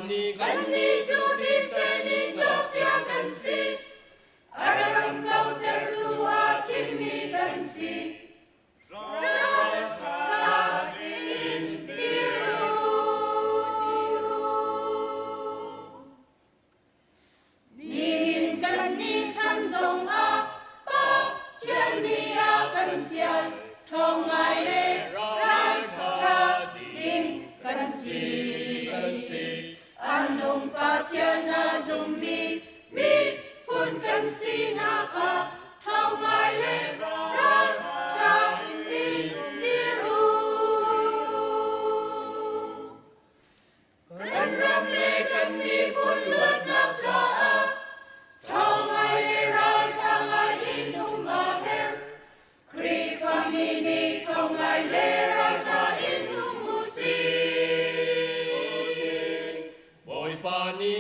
ni kan ni chu thi se ni chok chia kan si aram kau ter tu a chin mi kan si ran cha in diru nin kan ni chan zong a pa chen mi a kan fian thong ai le ran cha in kan si anong pa thian na zum mi phun kan si na ka thong ai le ran cha in diru kan ram le kan mi phun luat nak cha thong ai le ran thong ai in a her kri family ni thong ai le ran cha in mu si boy pa ni